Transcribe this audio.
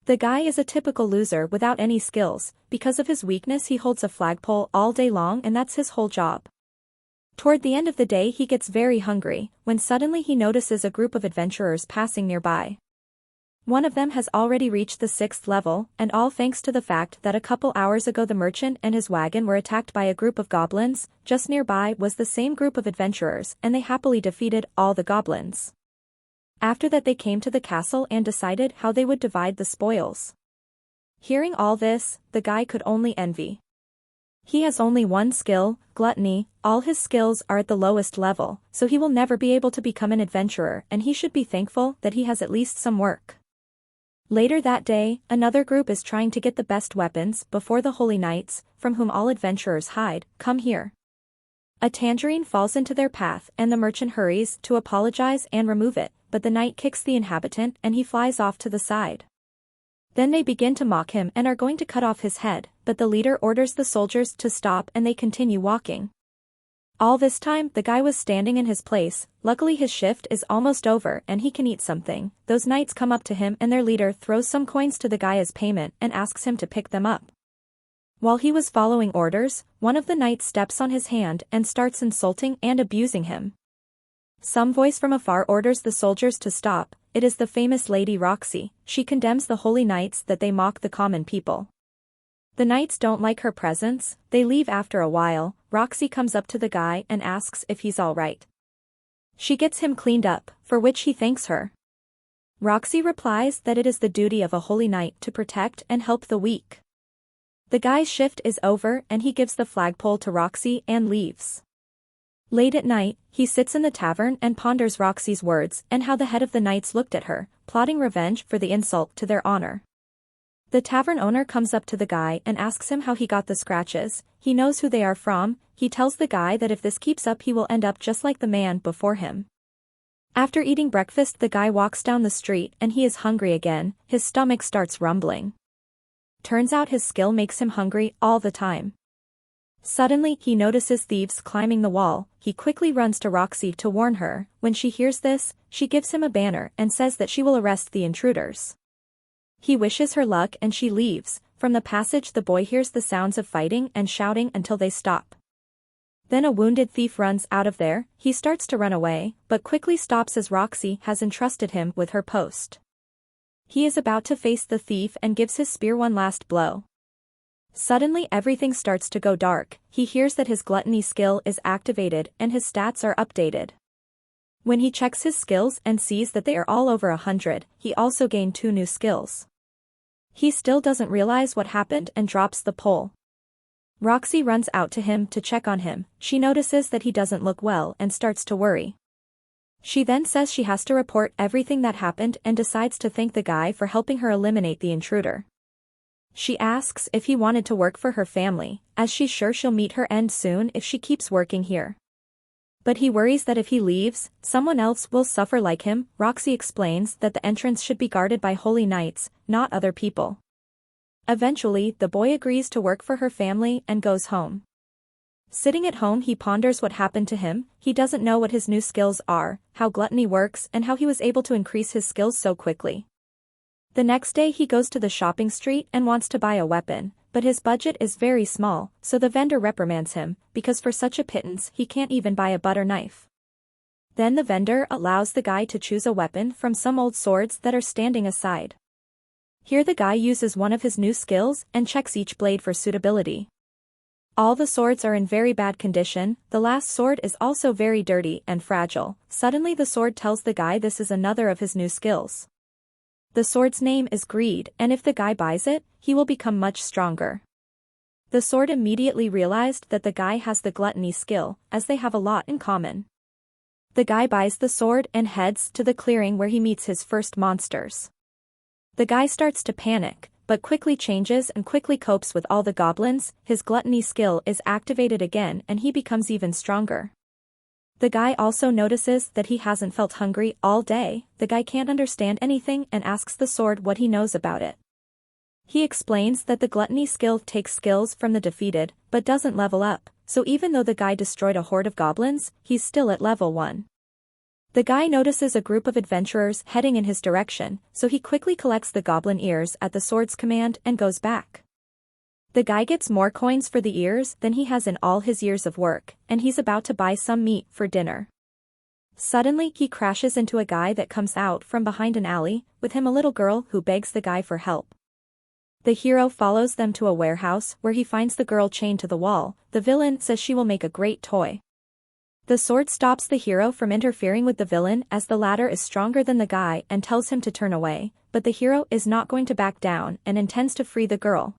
The guy is a typical loser without any skills. Because of his weakness he holds a flagpole all day long and that's his whole job. Toward the end of the day he gets very hungry, when suddenly he notices a group of adventurers passing nearby. One of them has already reached the 6th level, and all thanks to the fact that a couple hours ago the merchant and his wagon were attacked by a group of goblins. Just nearby was the same group of adventurers and they happily defeated all the goblins. After that they came to the castle and decided how they would divide the spoils. Hearing all this, the guy could only envy. He has only one skill, gluttony. All his skills are at the lowest level, so he will never be able to become an adventurer and he should be thankful that he has at least some work. Later that day, another group is trying to get the best weapons before the holy knights, from whom all adventurers hide. Come here. A tangerine falls into their path and the merchant hurries to apologize and remove it, but the knight kicks the inhabitant and he flies off to the side. Then they begin to mock him and are going to cut off his head, but the leader orders the soldiers to stop and they continue walking. All this time the guy was standing in his place. Luckily his shift is almost over and he can eat something. Those knights come up to him and their leader throws some coins to the guy as payment and asks him to pick them up. While he was following orders, one of the knights steps on his hand and starts insulting and abusing him. Some voice from afar orders the soldiers to stop. It is the famous Lady Roxy. She condemns the holy knights that they mock the common people. The knights don't like her presence. They leave after a while. Roxy comes up to the guy and asks if he's all right. She gets him cleaned up, for which he thanks her. Roxy replies that it is the duty of a holy knight to protect and help the weak. The guy's shift is over and he gives the flagpole to Roxy and leaves. Late at night, he sits in the tavern and ponders Roxy's words and how the head of the knights looked at her, plotting revenge for the insult to their honor. The tavern owner comes up to the guy and asks him how he got the scratches. He knows who they are from. He tells the guy that if this keeps up he will end up just like the man before him. After eating breakfast the guy walks down the street and he is hungry again. His stomach starts rumbling. Turns out his skill makes him hungry all the time. Suddenly he notices thieves climbing the wall. He quickly runs to Roxy to warn her. When she hears this, she gives him a banner and says that she will arrest the intruders. He wishes her luck and she leaves. From the passage the boy hears the sounds of fighting and shouting until they stop. Then a wounded thief runs out of there. He starts to run away, but quickly stops as Roxy has entrusted him with her post. He is about to face the thief and gives his spear one last blow. Suddenly everything starts to go dark. He hears that his gluttony skill is activated and his stats are updated. When he checks his skills and sees that they are all over 100, he also gained 2 new skills. He still doesn't realize what happened and drops the pole. Roxy runs out to him to check on him. She notices that he doesn't look well and starts to worry. She then says she has to report everything that happened and decides to thank the guy for helping her eliminate the intruder. She asks if he wanted to work for her family, as she's sure she'll meet her end soon if she keeps working here. But he worries that if he leaves, someone else will suffer like him. Roxy explains that the entrance should be guarded by holy knights, not other people. Eventually, the boy agrees to work for her family and goes home. Sitting at home he ponders what happened to him. He doesn't know what his new skills are, how gluttony works and how he was able to increase his skills so quickly. The next day he goes to the shopping street and wants to buy a weapon, but his budget is very small, so the vendor reprimands him, because for such a pittance he can't even buy a butter knife. Then the vendor allows the guy to choose a weapon from some old swords that are standing aside. Here the guy uses one of his new skills and checks each blade for suitability. All the swords are in very bad condition. The last sword is also very dirty and fragile. Suddenly the sword tells the guy this is another of his new skills. The sword's name is Greed, and if the guy buys it, he will become much stronger. The sword immediately realized that the guy has the gluttony skill, as they have a lot in common. The guy buys the sword and heads to the clearing where he meets his first monsters. The guy starts to panic, but quickly changes and quickly copes with all the goblins. His gluttony skill is activated again and he becomes even stronger. The guy also notices that he hasn't felt hungry all day. The guy can't understand anything and asks the sword what he knows about it. He explains that the gluttony skill takes skills from the defeated, but doesn't level up, so even though the guy destroyed a horde of goblins, he's still at level 1. The guy notices a group of adventurers heading in his direction, so he quickly collects the goblin ears at the sword's command and goes back. The guy gets more coins for the ears than he has in all his years of work, and he's about to buy some meat for dinner. Suddenly he crashes into a guy that comes out from behind an alley, with him a little girl who begs the guy for help. The hero follows them to a warehouse where he finds the girl chained to the wall. The villain says she will make a great toy. The sword stops the hero from interfering with the villain as the latter is stronger than the guy and tells him to turn away, but the hero is not going to back down and intends to free the girl.